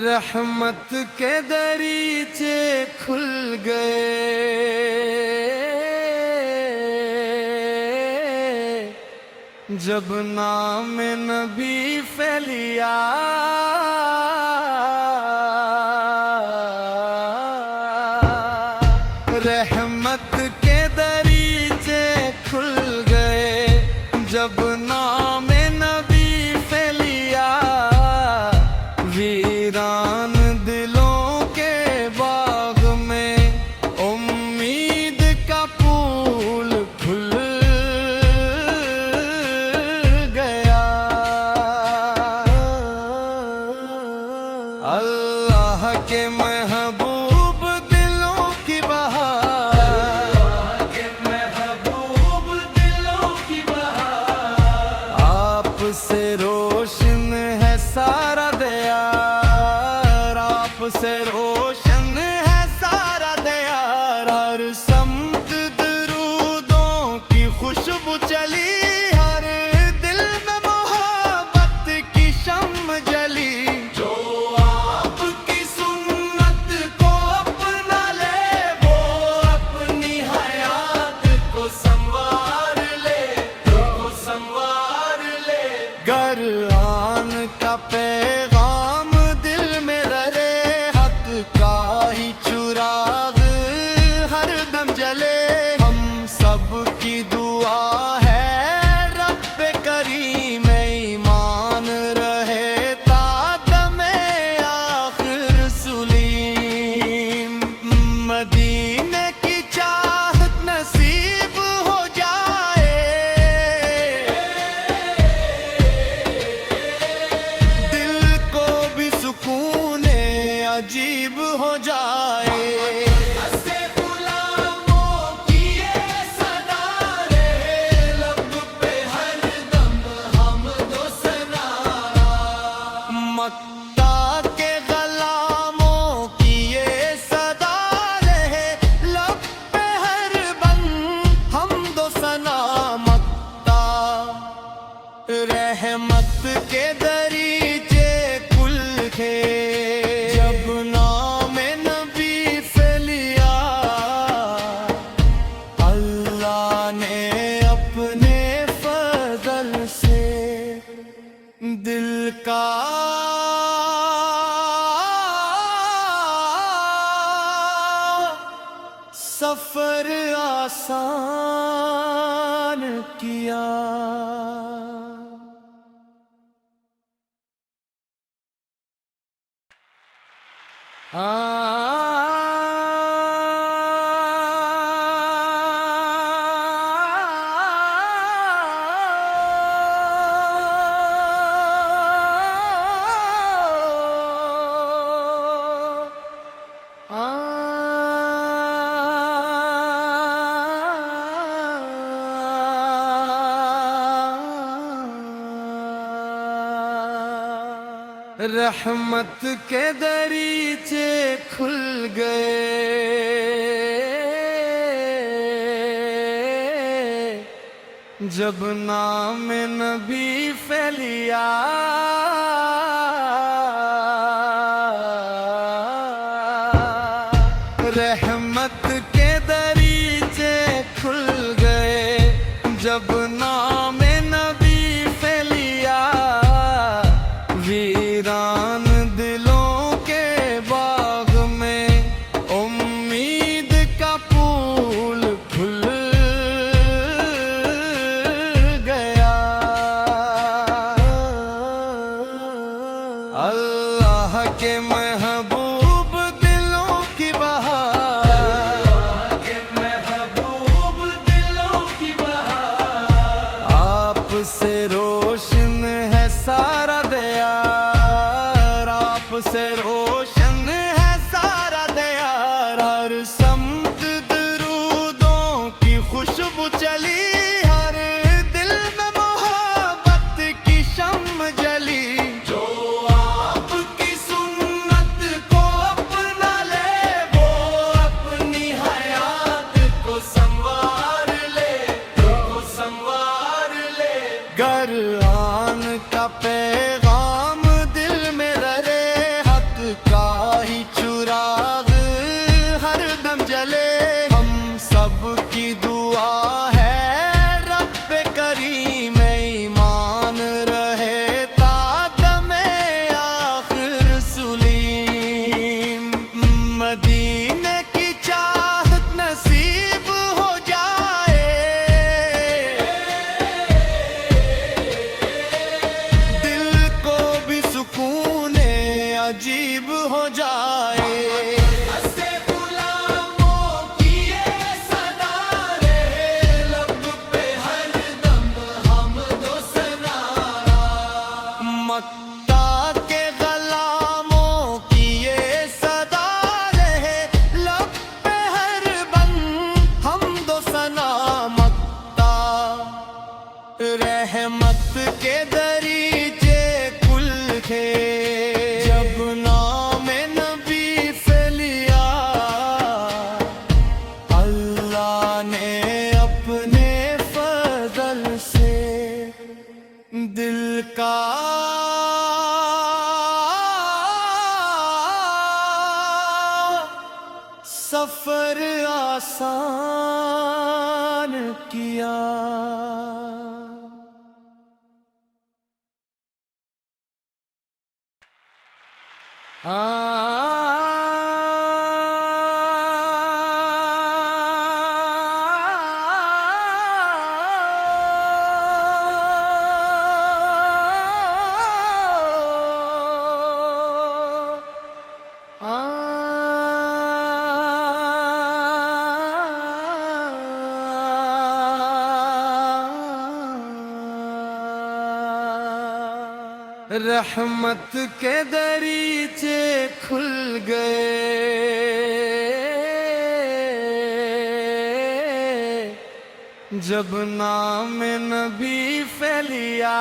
رحمت کے دریچے کھل گئے جب نام نبی پھیلیا، رحمت کے دریچے کھل گئے جب نام نبی پھیلیا، ویران دلوں کے باغ میں امید کا پھول کھل گیا۔ اللہ کے محبوب دلوں کی بہار، آپ سے روشن ہے سارا دیار، آپ سے روشن ہے سارا دیار، ہر سمت درودوں کی خوشبو چلی، ہر دل میں محبت کی شمع جلی، جو آپ کی سنت کو اپنا لے وہ اپنی حیات کو سنوار لے، گر آن کا پیغام دل میں رہے، حق کا ہی چراغ ہر دم جلے، ہم سب کی دعا ہے رب کریم ایمان رہے تا دم آخر سلیم، مدینے کی چاہت نصیب ہو جائے، دل کو بھی سکون عجیب ہو جائے، مکہ کے غلاموں کی یہ صدا رہے، لب پہ ہر دم حمد و ثنا، مکہ رحمت کے دریچے کھل گئے جب نام نبی پھیلیا، اللہ نے اپنے فضل سے دل کا سفر آسان کیا۔ رحمت کے دریچے کھل گئے جب نام نبی پھیلیا، رحمت کے دریچے کھل گئے جب نام نبی پھیلیا، ویران دلوں کے باغ میں امید کا پھول کھل گیا۔ اللہ کے محبوب دلوں کی بہار، سفر آسان کیا رحمت کے دریچے کھل گئے جب نام نبی پھیلیا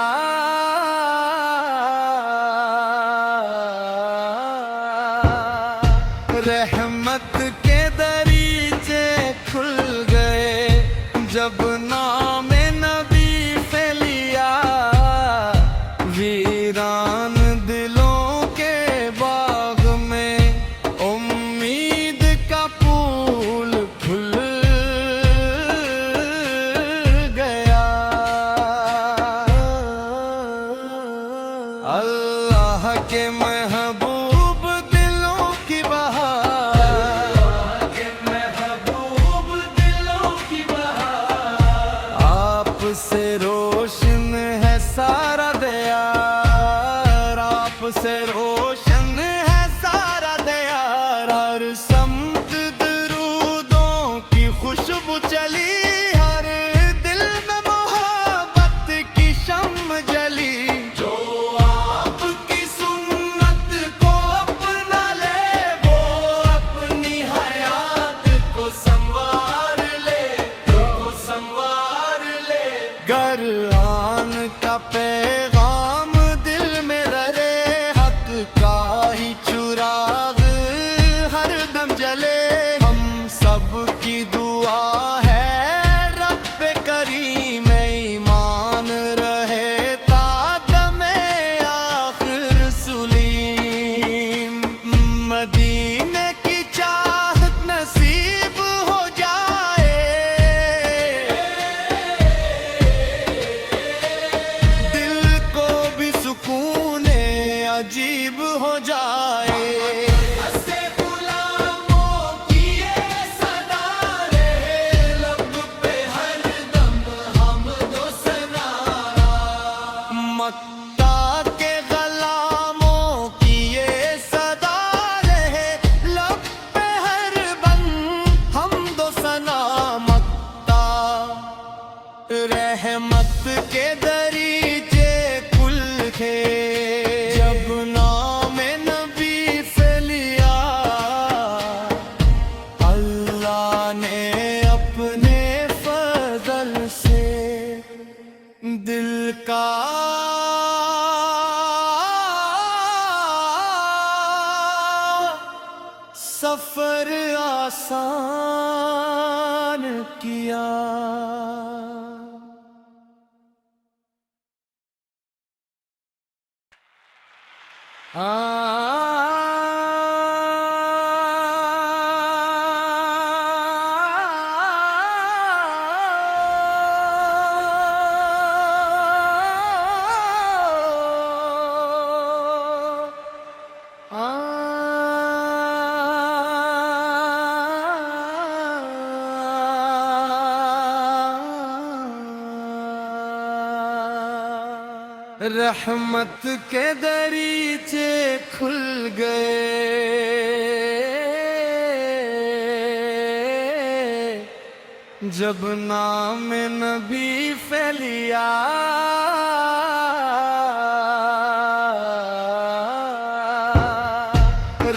رحمت کے دریچے کھل گئے جب نام نبی پھیلیا ویران دلوں کے باغ میں امید کا پھول کھل گیا اللہ کے محبوب دلوں کی بہار آپ سے روشن ہے سارا دیار آپ سے روشن ہے سارا دیار ہر سمت درودوں کی خوشبو چلی ہر دل میں محبت کی شمع جلی جو آپ کی سنت کو اپنا لے وہ اپنی حیات کو سنوار لے گر آن کا پیغام دل میں رہے حق کا ہی چراغ ہر دم جلے ہم سب کی دعا ہے رب کریم ایمان رہے تا دم آخر سلیم مدینے کی چاہت نصیب ہو جائے دل کو بھی سکون عجیب ہو جائے ہنسے غلاموں کی یہ صدا رہے لب پہ ہر دم حمد و ثنا مکہ کے غلاموں کی یہ صدا رہے لب پہ ہر دم حمد و ثنا مکہ رحمت کے دریچے کھل کے جب نام نبی پھیلیا اللہ نے اپنے فضل سے دل کا سفر آسان کیا رحمت کے دریچے کھل گئے جب نام نبی پھیلیا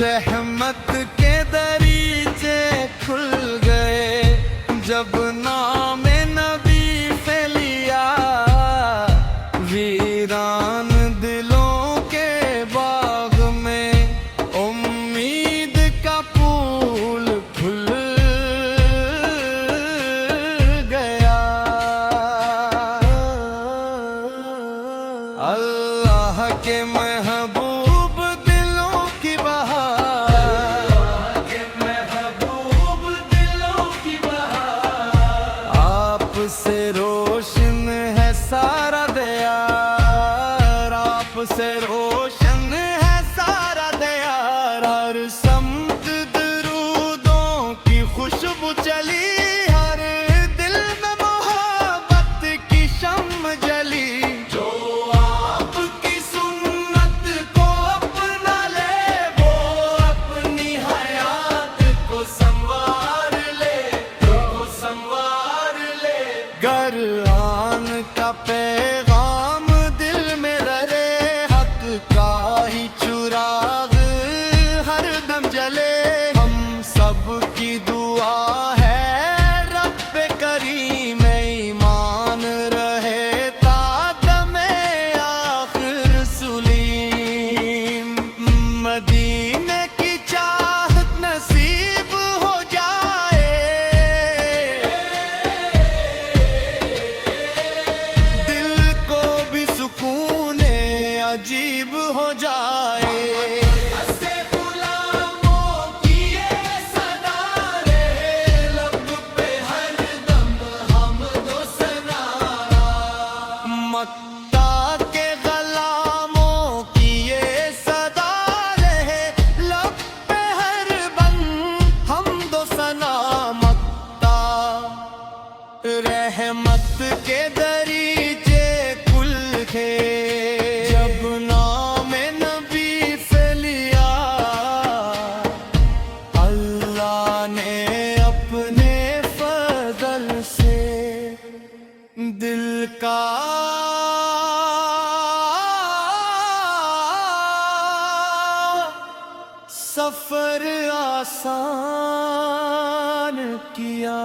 رحمت کے دریچے کھل گئے جب نام نبی پھیلیا ویران دلوں کے باغ میں امید کا پھول کھل گیا اللہ کے محبوب دلوں کی بہار جلے ہم سب کی دعا ہے رب کریم ایمان رہے تا دم آخر سلیم مدینے کی چاہت نصیب ہو جائے دل کو بھی سکون عجیب ہو جائے مکہ کے غلاموں کی یہ صدا رہے لب پہ ہر بند حمد و ثنا مکہ رحمت کے دریچے کھل کے جب نام نبی پھیلیا اللہ نے اپنے فضل سے دل کا سفر آسان کیا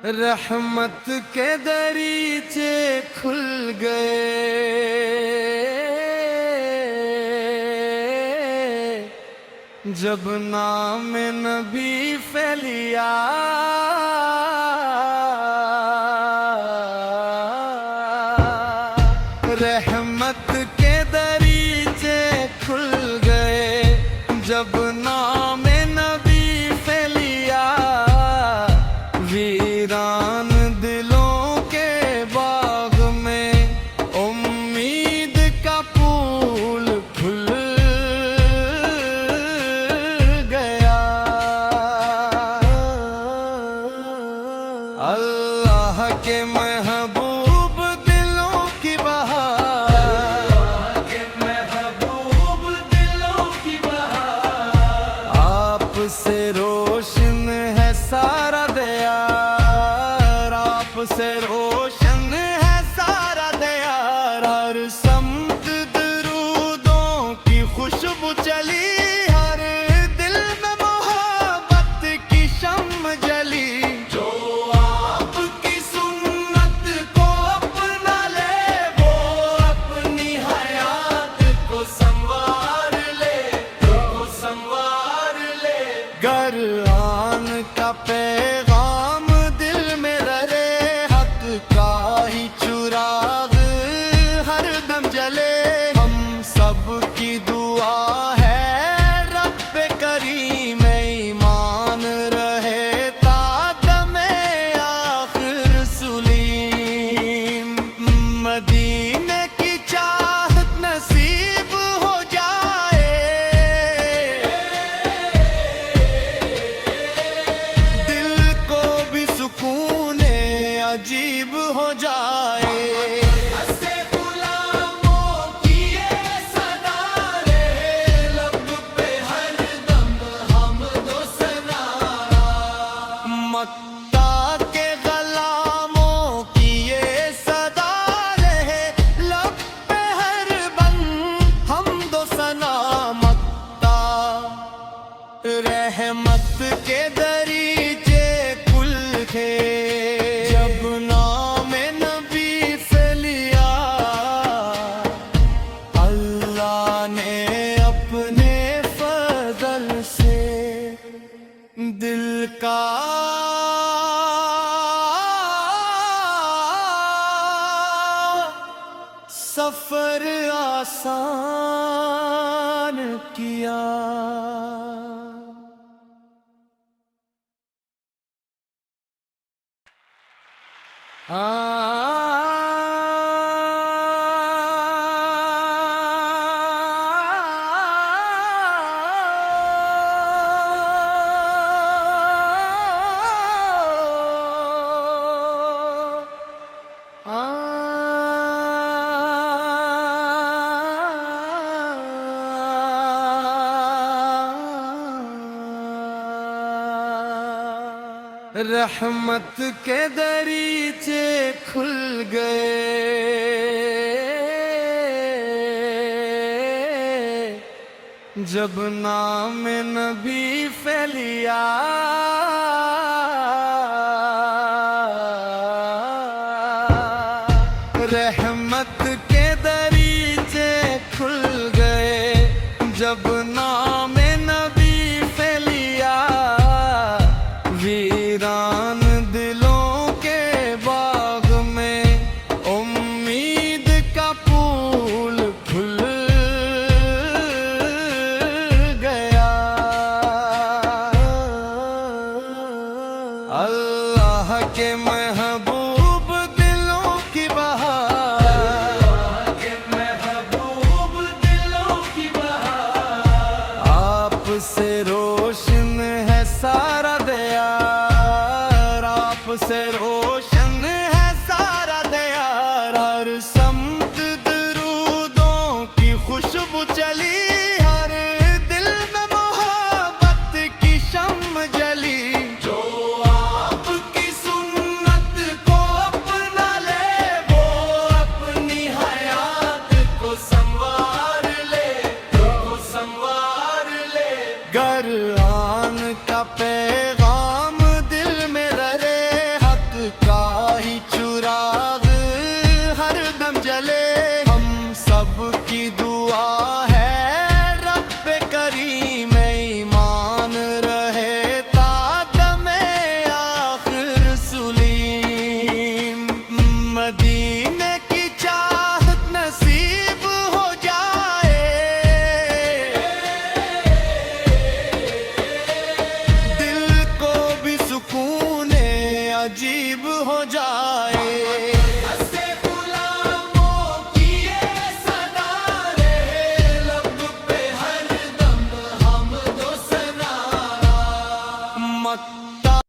رحمت کے دریچے کھل گئے جب نام نبی پھیلیا رحمت کے دریچے کھل گئے جب نام نبی پھیلیا ویران دلوں کے باغ میں امید کا پھول کھل گیا اللہ کے محبوب دلوں کی بہار آپ سے روشن ہے سارا دیار آپ سے روشن ہے سارا دیار ہر سمت درودوں کی خوشبو چلی ہر دل میں محبت کی شمع جلی جو آپ کی سنت کو اپنا لے وہ اپنی حیات کو سنوار لے گر آن کا پیغام دل میں رہے حق کا ہی چراغ ہر دم جلے ہم سب کی دعا ہے رب کریم ایمان رہے تا دم آخر سلیم مدینے کی چاہت نصیب ہو جائے دل کو بھی سکون عجیب ہو جائے مکہ کے غلاموں کی یہ صدا رہے لب پہ ہر بند حمد و ثنا مکہ رحمت کے دریچے کھل کے جب نام نبی پھیلیا اللہ نے اپنے فضل سے دل کا سفر آسان کیا رحمت کے دریچے کھل گئے جب نام نبی پھیلیا رحمت کے دریچے کھل گئے جب نام نبی پھیلیا ویران دلوں کے باغ میں امید کا پھول کھل گیا اللہ کے محبوب دلوں کی بہار آپ سے رو